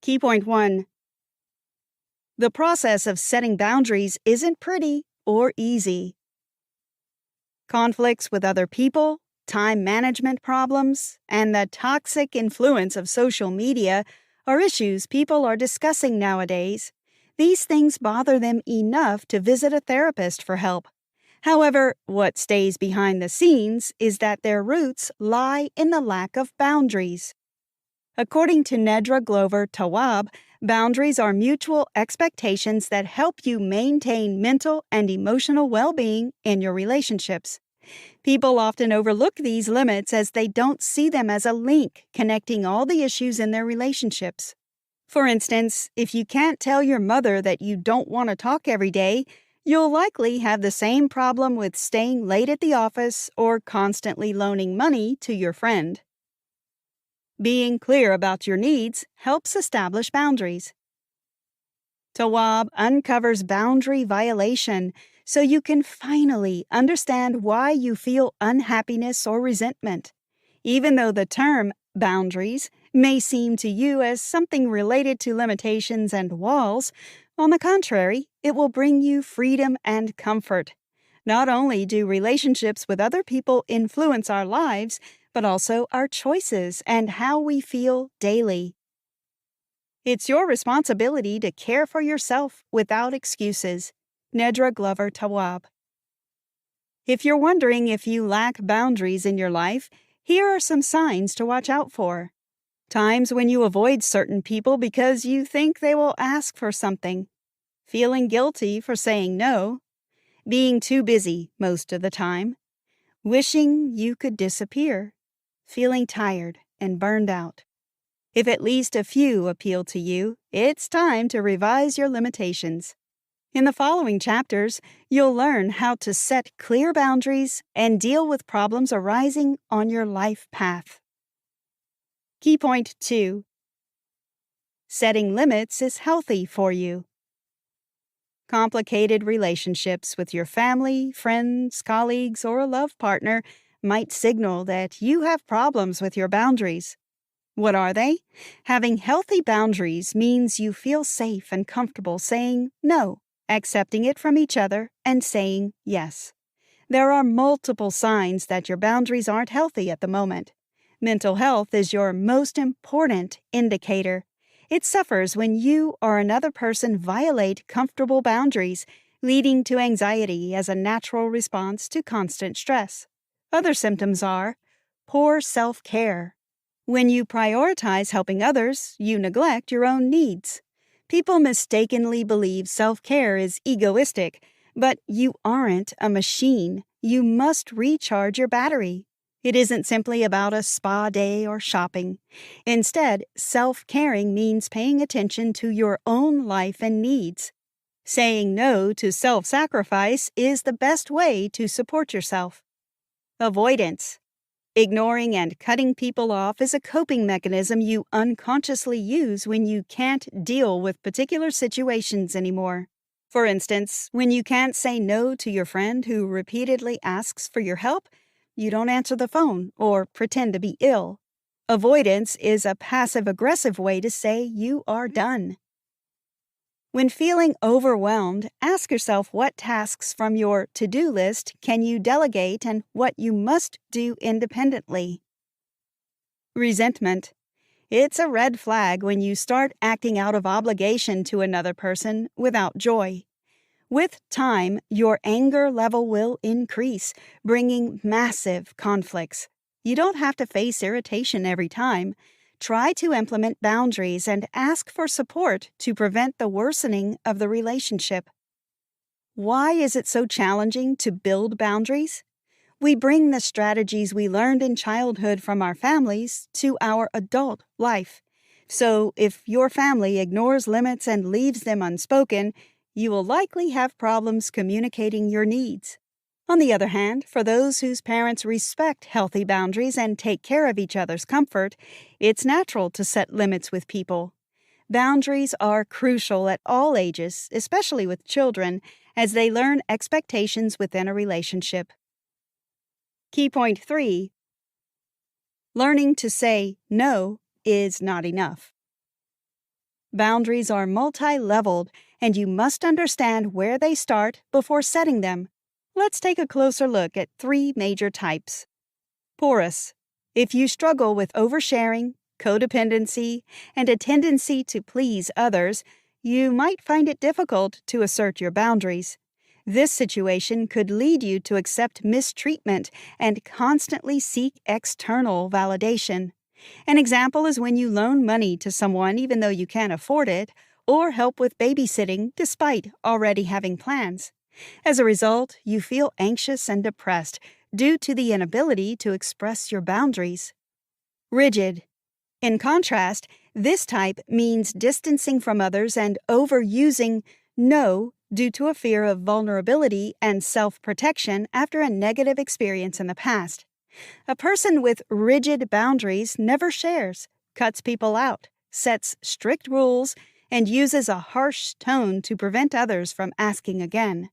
Key point 1. The process of setting boundaries isn't pretty or easy. Conflicts with other people, time management problems, and the toxic influence of social media are issues people are discussing nowadays. These things bother them enough to visit a therapist for help. However, what stays behind the scenes is that their roots lie in the lack of boundaries. According to Nedra Glover Tawwab, boundaries are mutual expectations that help you maintain mental and emotional well-being in your relationships. People often overlook these limits as they don't see them as a link connecting all the issues in their relationships. For instance, if you can't tell your mother that you don't want to talk every day, you'll likely have the same problem with staying late at the office or constantly loaning money to your friend. Being clear about your needs helps establish boundaries. Tawwab uncovers boundary violation so you can finally understand why you feel unhappiness or resentment. Even though the term boundaries may seem to you as something related to limitations and walls, on the contrary, it will bring you freedom and comfort. Not only do relationships with other people influence our lives, but also our choices and how we feel daily. It's your responsibility to care for yourself without excuses. Nedra Glover Tawwab. If you're wondering if you lack boundaries in your life, here are some signs to watch out for. Times when you avoid certain people because you think they will ask for something. Feeling guilty for saying no. Being too busy most of the time. Wishing you could disappear. Feeling tired and burned out. If at least a few appeal to you, it's time to revise your limitations. In the following chapters, you'll learn how to set clear boundaries and deal with problems arising on your life path. Key point 2. Setting limits is healthy for you. Complicated relationships with your family, friends, colleagues, or a love partner might signal that you have problems with your boundaries. What are they? Having healthy boundaries means you feel safe and comfortable saying no, accepting it from each other, and saying yes. There are multiple signs that your boundaries aren't healthy at the moment. Mental health is your most important indicator. It suffers when you or another person violate comfortable boundaries, leading to anxiety as a natural response to constant stress. Other symptoms are poor self-care. When you prioritize helping others, you neglect your own needs. People mistakenly believe self-care is egoistic, but you aren't a machine. You must recharge your battery. It isn't simply about a spa day or shopping. Instead, self-caring means paying attention to your own life and needs. Saying no to self-sacrifice is the best way to support yourself. Avoidance. Ignoring and cutting people off is a coping mechanism you unconsciously use when you can't deal with particular situations anymore. For instance, when you can't say no to your friend who repeatedly asks for your help, you don't answer the phone or pretend to be ill. Avoidance is a passive-aggressive way to say you are done. When feeling overwhelmed, ask yourself what tasks from your to-do list can you delegate and what you must do independently. Resentment. It's a red flag when you start acting out of obligation to another person without joy. With time, your anger level will increase, bringing massive conflicts. You don't have to face irritation every time. Try to implement boundaries and ask for support to prevent the worsening of the relationship. Why is it so challenging to build boundaries? We bring the strategies we learned in childhood from our families to our adult life. So, if your family ignores limits and leaves them unspoken, you will likely have problems communicating your needs. On the other hand, for those whose parents respect healthy boundaries and take care of each other's comfort, it's natural to set limits with people. Boundaries are crucial at all ages, especially with children, as they learn expectations within a relationship. Key point 3. Learning to say no is not enough. Boundaries are multi-leveled, and you must understand where they start before setting them. Let's take a closer look at 3 major types. Porous. If you struggle with oversharing, codependency, and a tendency to please others, you might find it difficult to assert your boundaries. This situation could lead you to accept mistreatment and constantly seek external validation. An example is when you loan money to someone even though you can't afford it, or help with babysitting despite already having plans. As a result, you feel anxious and depressed due to the inability to express your boundaries. Rigid. In contrast, this type means distancing from others and overusing no due to a fear of vulnerability and self-protection after a negative experience in the past. A person with rigid boundaries never shares, cuts people out, sets strict rules, and uses a harsh tone to prevent others from asking again.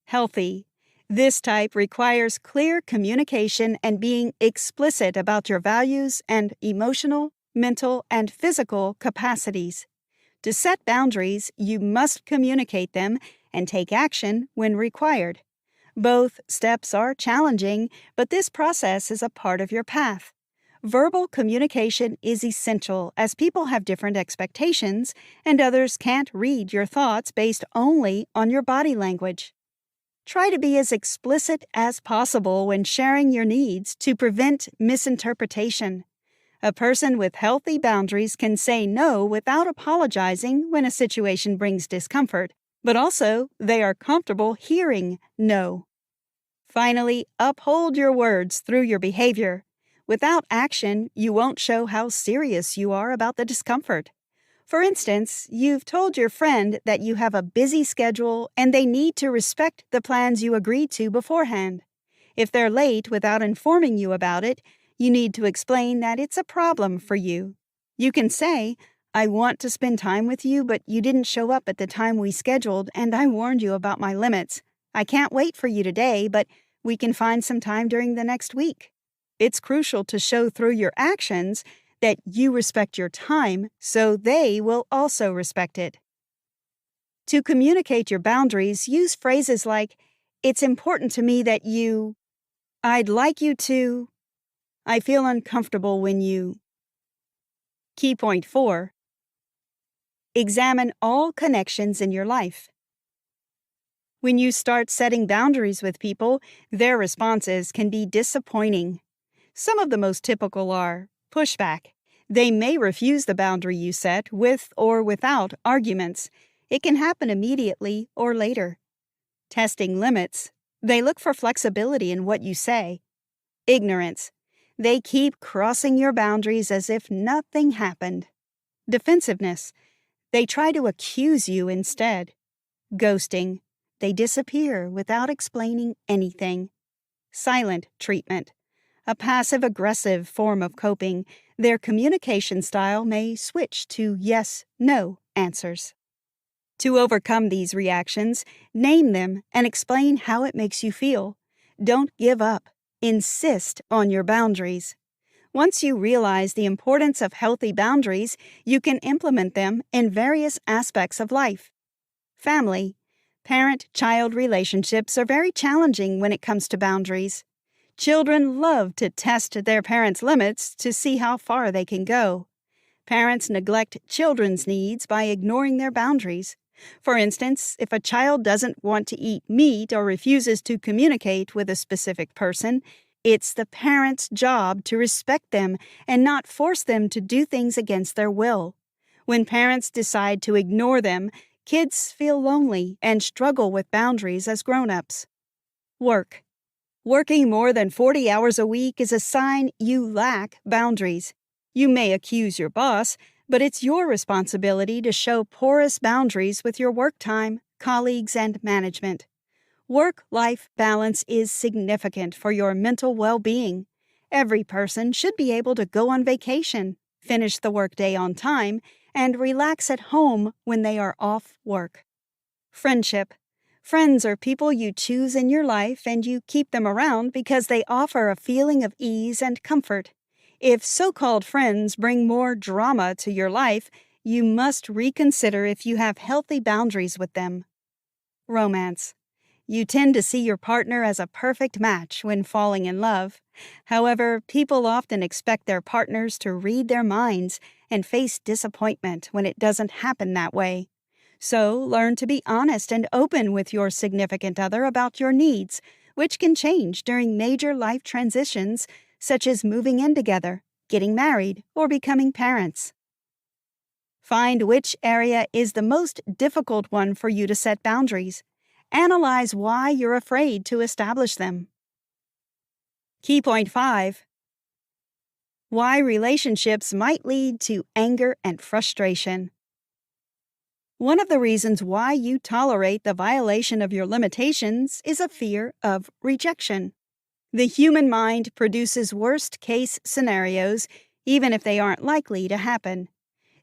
Healthy. This type requires clear communication and being explicit about your values and emotional, mental, and physical capacities. To set boundaries, you must communicate them and take action when required. Both steps are challenging, but this process is a part of your path. Verbal communication is essential as people have different expectations and others can't read your thoughts based only on your body language. Try to be as explicit as possible when sharing your needs to prevent misinterpretation. A person with healthy boundaries can say no without apologizing when a situation brings discomfort, but also they are comfortable hearing no. Finally, uphold your words through your behavior. Without action, you won't show how serious you are about the discomfort. For instance, you've told your friend that you have a busy schedule and they need to respect the plans you agreed to beforehand. If they're late without informing you about it, you need to explain that it's a problem for you. You can say, "I want to spend time with you, but you didn't show up at the time we scheduled and I warned you about my limits. I can't wait for you today, but we can find some time during the next week." It's crucial to show through your actions that you respect your time, so they will also respect it. To communicate your boundaries, use phrases like, "It's important to me that you," "I'd like you to," "I feel uncomfortable when you." Key point 4. Examine all connections in your life. When you start setting boundaries with people, their responses can be disappointing. Some of the most typical are pushback. They may refuse the boundary you set with or without arguments. It can happen immediately or later. Testing limits. They look for flexibility in what you say. Ignorance. They keep crossing your boundaries as if nothing happened. Defensiveness. They try to accuse you instead. Ghosting. They disappear without explaining anything. Silent treatment. A passive-aggressive form of coping. Their communication style may switch to yes/no answers. To overcome these reactions, name them and explain how it makes you feel. Don't give up. Insist on your boundaries. Once you realize the importance of healthy boundaries, you can implement them in various aspects of life. Family. Parent-child relationships are very challenging when it comes to boundaries. Children love to test their parents' limits to see how far they can go. Parents neglect children's needs by ignoring their boundaries. For instance, if a child doesn't want to eat meat or refuses to communicate with a specific person, it's the parent's job to respect them and not force them to do things against their will. When parents decide to ignore them, kids feel lonely and struggle with boundaries as grown-ups. Work. Working more than 40 hours a week is a sign you lack boundaries. You may accuse your boss, but it's your responsibility to show porous boundaries with your work time, colleagues, and management. Work-life balance is significant for your mental well-being. Every person should be able to go on vacation, finish the workday on time, and relax at home when they are off work. Friendship. Friends are people you choose in your life and you keep them around because they offer a feeling of ease and comfort. If so-called friends bring more drama to your life, You must reconsider if you have healthy boundaries with them. Romance. You tend to see your partner as a perfect match when falling in love. However, people often expect their partners to read their minds and face disappointment when it doesn't happen that way. So, learn to be honest and open with your significant other about your needs, which can change during major life transitions such as moving in together, getting married, or becoming parents. Find which area is the most difficult one for you to set boundaries. Analyze why you're afraid to establish them. Key point 5. Why relationships might lead to anger and frustration. One of the reasons why you tolerate the violation of your limitations is a fear of rejection. The human mind produces worst-case scenarios, even if they aren't likely to happen.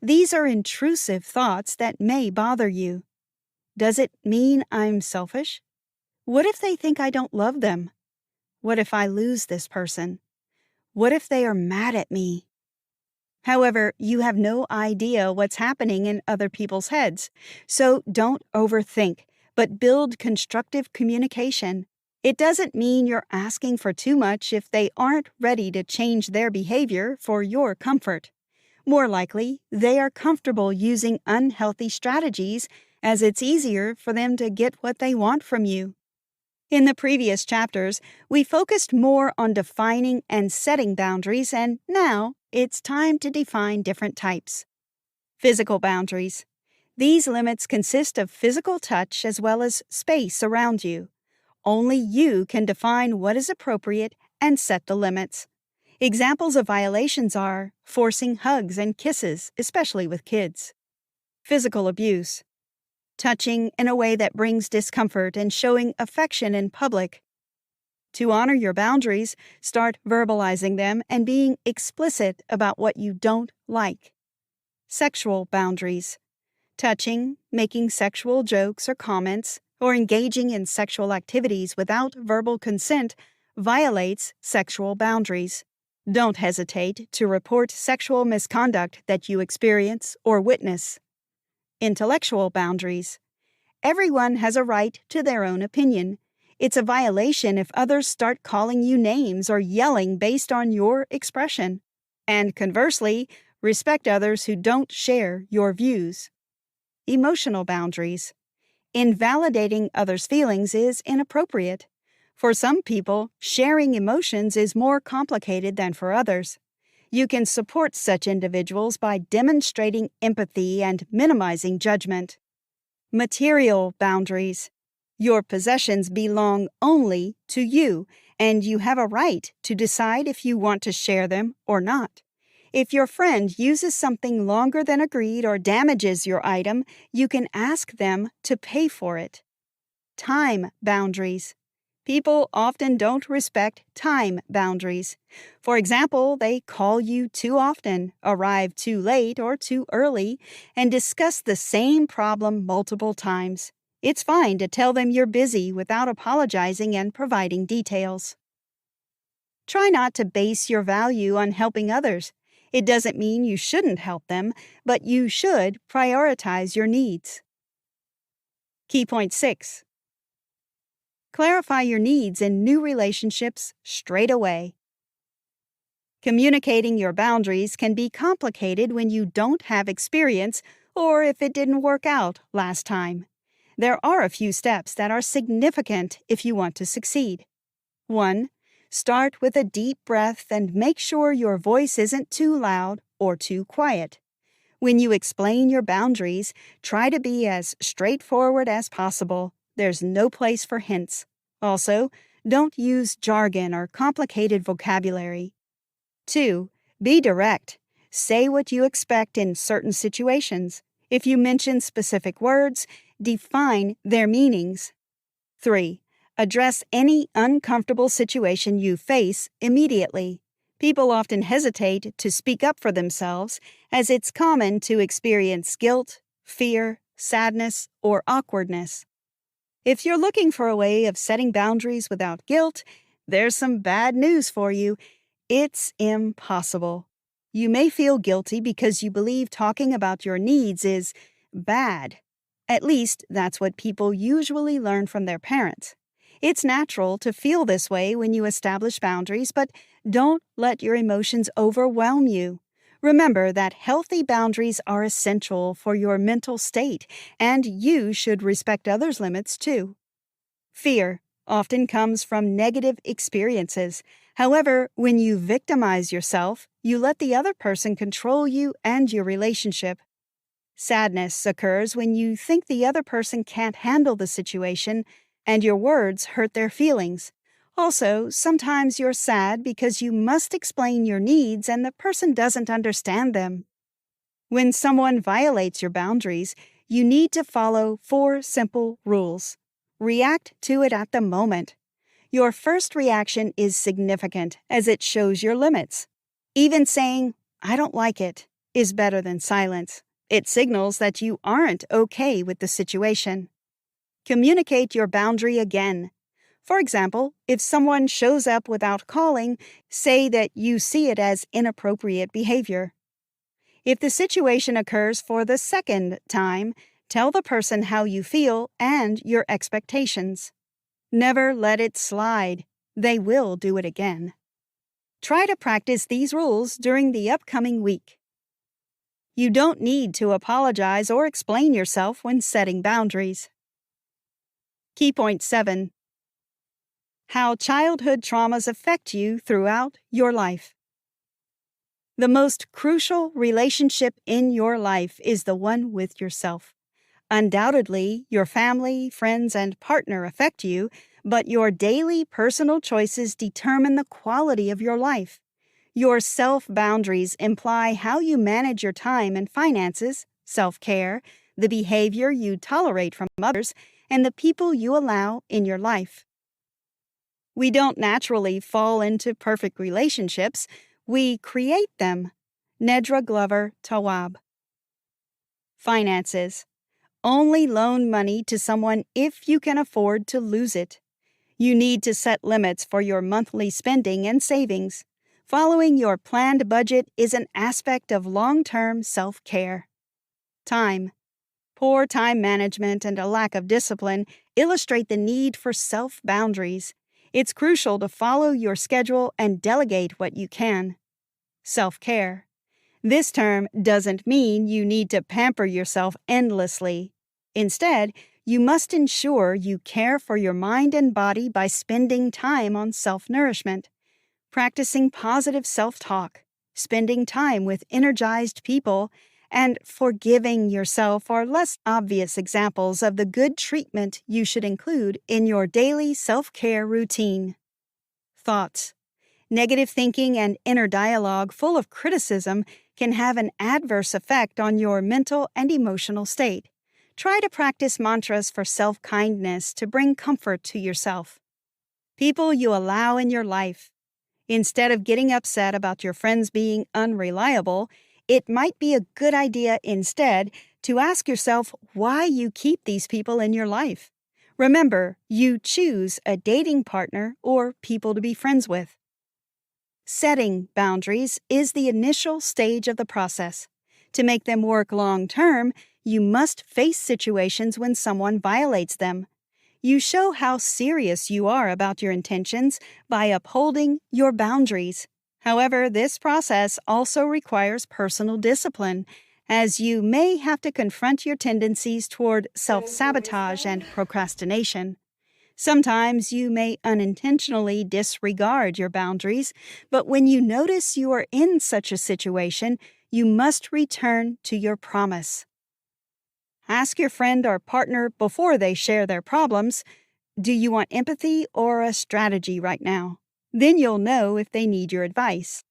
These are intrusive thoughts that may bother you. Does it mean I'm selfish? What if they think I don't love them? What if I lose this person? What if they are mad at me? However, you have no idea what's happening in other people's heads, so don't overthink, but build constructive communication. It doesn't mean you're asking for too much if they aren't ready to change their behavior for your comfort. More likely, they are comfortable using unhealthy strategies as it's easier for them to get what they want from you. In the previous chapters, we focused more on defining and setting boundaries, and now it's time to define different types. Physical boundaries. These limits consist of physical touch as well as space around you. Only you can define what is appropriate and set the limits. Examples of violations are forcing hugs and kisses, especially with kids. Physical abuse. Touching in a way that brings discomfort and showing affection in public. To honor your boundaries, start verbalizing them and being explicit about what you don't like. Sexual boundaries. Touching, making sexual jokes or comments, or engaging in sexual activities without verbal consent violates sexual boundaries. Don't hesitate to report sexual misconduct that you experience or witness. Intellectual boundaries. Everyone has a right to their own opinion. It's a violation if others start calling you names or yelling based on your expression. And conversely, respect others who don't share your views. Emotional boundaries. Invalidating others' feelings is inappropriate. For some people, sharing emotions is more complicated than for others. You can support such individuals by demonstrating empathy and minimizing judgment. Material boundaries. Your possessions belong only to you, and you have a right to decide if you want to share them or not. If your friend uses something longer than agreed or damages your item, you can ask them to pay for it. Time boundaries. People often don't respect time boundaries. For example, they call you too often, arrive too late or too early, and discuss the same problem multiple times. It's fine to tell them you're busy without apologizing and providing details. Try not to base your value on helping others. It doesn't mean you shouldn't help them, but you should prioritize your needs. Key point 6. Clarify your needs in new relationships straight away. Communicating your boundaries can be complicated when you don't have experience or if it didn't work out last time. There are a few steps that are significant if you want to succeed. 1. Start with a deep breath and make sure your voice isn't too loud or too quiet. When you explain your boundaries, try to be as straightforward as possible. There's no place for hints. Also, don't use jargon or complicated vocabulary. 2. Be direct. Say what you expect in certain situations. If you mention specific words, define their meanings. 3. Address any uncomfortable situation you face immediately. People often hesitate to speak up for themselves, as it's common to experience guilt, fear, sadness, or awkwardness. If you're looking for a way of setting boundaries without guilt, there's some bad news for you. It's impossible. You may feel guilty because you believe talking about your needs is bad. At least, that's what people usually learn from their parents. It's natural to feel this way when you establish boundaries, but don't let your emotions overwhelm you. Remember that healthy boundaries are essential for your mental state, and you should respect others' limits too. Fear often comes from negative experiences. However, when you victimize yourself, you let the other person control you and your relationship. Sadness occurs when you think the other person can't handle the situation and your words hurt their feelings. Also, sometimes you're sad because you must explain your needs and the person doesn't understand them. When someone violates your boundaries, you need to follow 4 simple rules. React to it at the moment. Your first reaction is significant as it shows your limits. Even saying, "I don't like it," is better than silence. It signals that you aren't okay with the situation. Communicate your boundary again. For example, if someone shows up without calling, say that you see it as inappropriate behavior. If the situation occurs for the second time, tell the person how you feel and your expectations. Never let it slide. They will do it again. Try to practice these rules during the upcoming week. You don't need to apologize or explain yourself when setting boundaries. Key point 7. How childhood traumas affect you throughout your life. The most crucial relationship in your life is the one with yourself. Undoubtedly, your family, friends, and partner affect you, but your daily personal choices determine the quality of your life. Your self-boundaries imply how you manage your time and finances, self-care, the behavior you tolerate from others, and the people you allow in your life. We don't naturally fall into perfect relationships. We create them. Nedra Glover Tawwab. Finances. Only loan money to someone if you can afford to lose it. You need to set limits for your monthly spending and savings. Following your planned budget is an aspect of long-term self-care. Time. Poor time management and a lack of discipline illustrate the need for self-boundaries. It's crucial to follow your schedule and delegate what you can. Self-care. This term doesn't mean you need to pamper yourself endlessly. Instead, you must ensure you care for your mind and body by spending time on self-nourishment, practicing positive self-talk, spending time with energized people, and forgiving yourself are less obvious examples of the good treatment you should include in your daily self-care routine. Thoughts. Negative thinking and inner dialogue full of criticism can have an adverse effect on your mental and emotional state. Try to practice mantras for self-kindness to bring comfort to yourself. People you allow in your life. Instead of getting upset about your friends being unreliable, it might be a good idea instead to ask yourself why you keep these people in your life. Remember, you choose a dating partner or people to be friends with. Setting boundaries is the initial stage of the process. To make them work long-term, you must face situations when someone violates them. You show how serious you are about your intentions by upholding your boundaries. However, this process also requires personal discipline, as you may have to confront your tendencies toward self-sabotage and procrastination. Sometimes you may unintentionally disregard your boundaries, but when you notice you are in such a situation, you must return to your promise. Ask your friend or partner before they share their problems, "Do you want empathy or a strategy right now?" Then you'll know if they need your advice.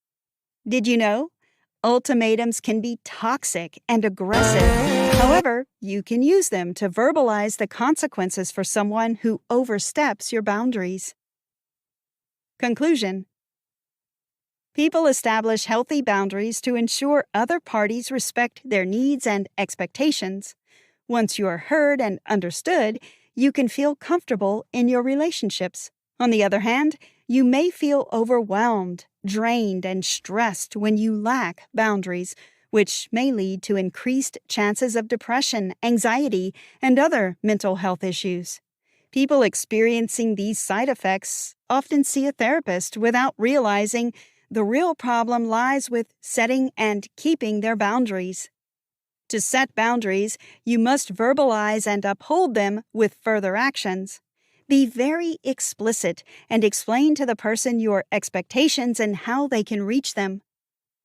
Did you know? Ultimatums can be toxic and aggressive. However, you can use them to verbalize the consequences for someone who oversteps your boundaries. Conclusion. People establish healthy boundaries to ensure other parties respect their needs and expectations. Once you are heard and understood, you can feel comfortable in your relationships. On the other hand, you may feel overwhelmed, drained, and stressed when you lack boundaries, which may lead to increased chances of depression, anxiety, and other mental health issues. People experiencing these side effects often see a therapist without realizing the real problem lies with setting and keeping their boundaries. To set boundaries, you must verbalize and uphold them with further actions. Be very explicit and explain to the person your expectations and how they can reach them.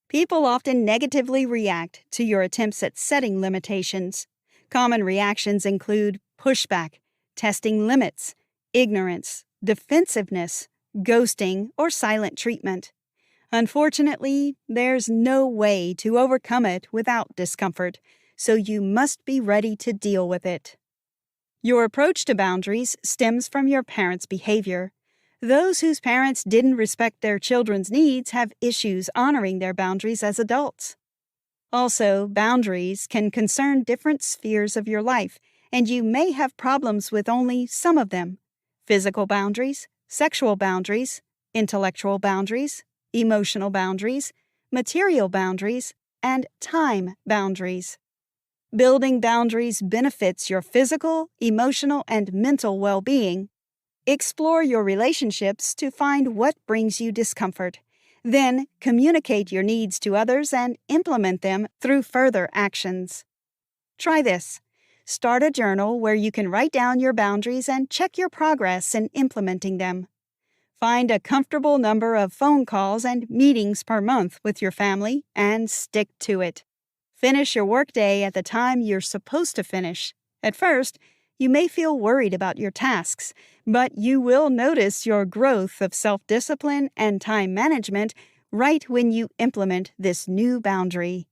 People often negatively react to your attempts at setting limitations. Common reactions include pushback, testing limits, ignorance, defensiveness, ghosting, or silent treatment. Unfortunately, there's no way to overcome it without discomfort, so you must be ready to deal with it. Your approach to boundaries stems from your parents' behavior. Those whose parents didn't respect their children's needs have issues honoring their boundaries as adults. Also, boundaries can concern different spheres of your life, and you may have problems with only some of them: physical boundaries, sexual boundaries, intellectual boundaries, emotional boundaries, material boundaries, and time boundaries. Building boundaries benefits your physical, emotional, and mental well-being. Explore your relationships to find what brings you discomfort. Then, communicate your needs to others and implement them through further actions. Try this. Start a journal where you can write down your boundaries and check your progress in implementing them. Find a comfortable number of phone calls and meetings per month with your family and stick to it. Finish your workday at the time you're supposed to finish. At first, you may feel worried about your tasks, but you will notice your growth of self-discipline and time management right when you implement this new boundary.